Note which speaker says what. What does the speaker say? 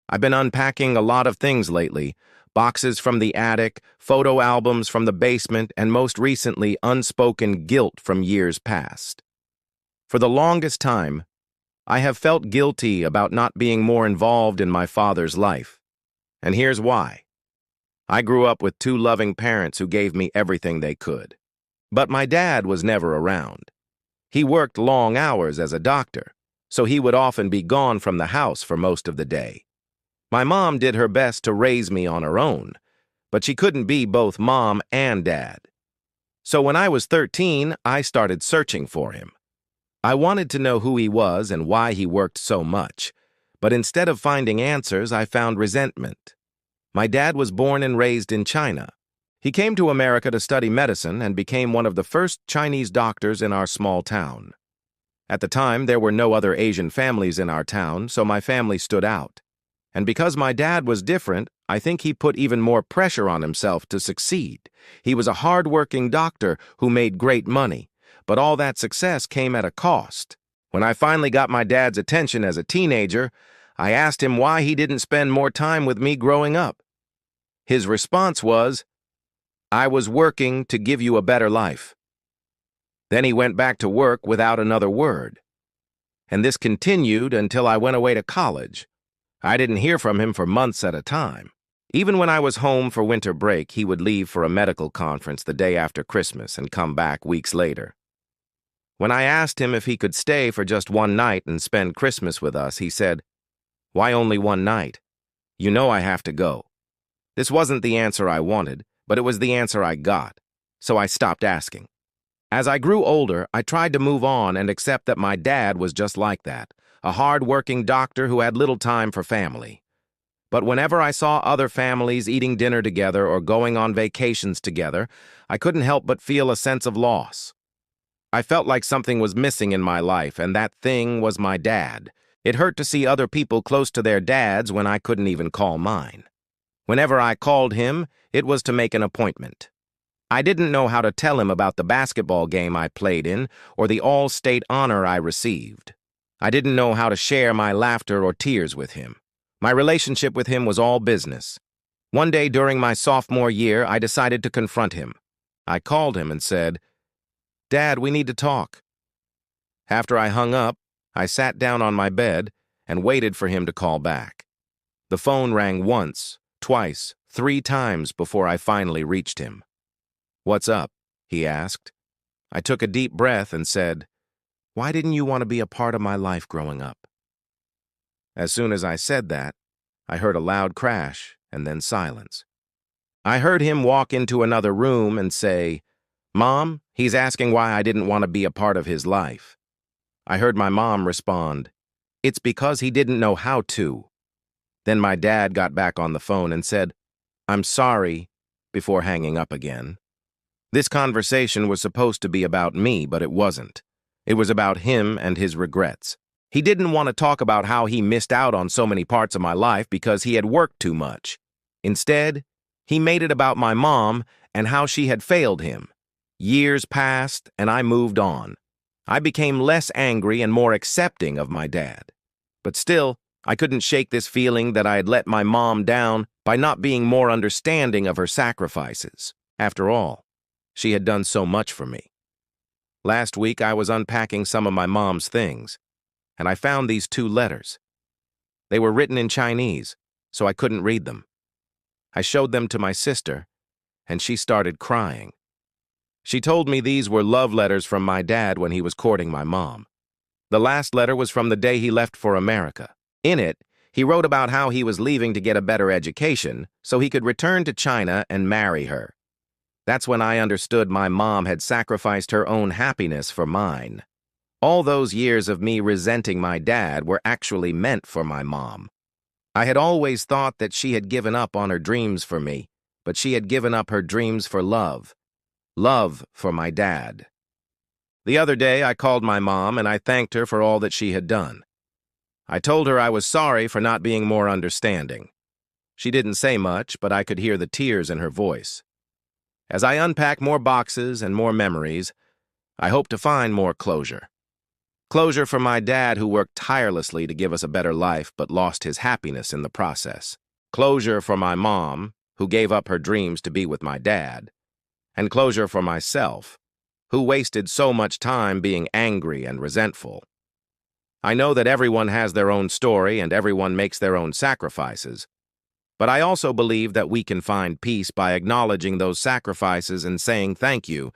Speaker 1: I've been unpacking a lot of things lately. Boxes from the attic, photo albums from the basement, and most recently, unspoken guilt from years past. For the longest time, I have felt guilty about not being more involved in my father's life. And here's why. I grew up with two loving parents who gave me everything they could. But my dad was never around. He worked long hours as a doctor, so he would often be gone from the house for most of the day. My mom did her best to raise me on her own, but she couldn't be both mom and dad. So when I was 13, I started searching for him. I wanted to know who he was and why he worked so much, but instead of finding answers, I found resentment. My dad was born and raised in China. He came to America to study medicine and became one of the first Chinese doctors in our small town. At the time, there were no other Asian families in our town, so my family stood out. And because my dad was different, I think he put even more pressure on himself to succeed. He was a hard-working doctor who made great money, but all that success came at a cost. When I finally got my dad's attention as a teenager, I asked him why he didn't spend more time with me growing up. His response was, "I was working to give you a better life." Then he went back to work without another word. And this continued until I went away to college. I didn't hear from him for months at a time. Even when I was home for winter break, he would leave for a medical conference the day after Christmas and come back weeks later. When I asked him if he could stay for just one night and spend Christmas with us, he said, "Why only one night? You know I have to go." This wasn't the answer I wanted, but it was the answer I got, so I stopped asking. As I grew older, I tried to move on and accept that my dad was just like that, a hard-working doctor who had little time for family. But whenever I saw other families eating dinner together or going on vacations together, I couldn't help but feel a sense of loss. I felt like something was missing in my life, and that thing was my dad. It hurt to see other people close to their dads when I couldn't even call mine. Whenever I called him, it was to make an appointment. I didn't know how to tell him about the basketball game I played in or the all-state honor I received. I didn't know how to share my laughter or tears with him. My relationship with him was all business. One day during my sophomore year, I decided to confront him. I called him and said, "Dad, we need to talk." After I hung up, I sat down on my bed and waited for him to call back. The phone rang once, twice, 3 times before I finally reached him. "What's up?" he asked. I took a deep breath and said, "Why didn't you want to be a part of my life growing up?" As soon as I said that, I heard a loud crash and then silence. I heard him walk into another room and say, "Mom, he's asking why I didn't want to be a part of his life." I heard my mom respond, "It's because he didn't know how to." Then my dad got back on the phone and said, "I'm sorry," before hanging up again. This conversation was supposed to be about me, but it wasn't. It was about him and his regrets. He didn't want to talk about how he missed out on so many parts of my life because he had worked too much. Instead, he made it about my mom and how she had failed him. Years passed, and I moved on. I became less angry and more accepting of my dad. But still, I couldn't shake this feeling that I had let my mom down by not being more understanding of her sacrifices. After all, she had done so much for me. Last week, I was unpacking some of my mom's things, and I found these 2 letters. They were written in Chinese, so I couldn't read them. I showed them to my sister, and she started crying. She told me these were love letters from my dad when he was courting my mom. The last letter was from the day he left for America. In it, he wrote about how he was leaving to get a better education so he could return to China and marry her. That's when I understood my mom had sacrificed her own happiness for mine. All those years of me resenting my dad were actually meant for my mom. I had always thought that she had given up on her dreams for me, but she had given up her dreams for love. Love for my dad. The other day, I called my mom and I thanked her for all that she had done. I told her I was sorry for not being more understanding. She didn't say much, but I could hear the tears in her voice. As I unpack more boxes and more memories, I hope to find more closure. Closure for my dad who worked tirelessly to give us a better life but lost his happiness in the process. Closure for my mom, who gave up her dreams to be with my dad. And closure for myself, who wasted so much time being angry and resentful. I know that everyone has their own story and everyone makes their own sacrifices, but I also believe that we can find peace by acknowledging those sacrifices and saying thank you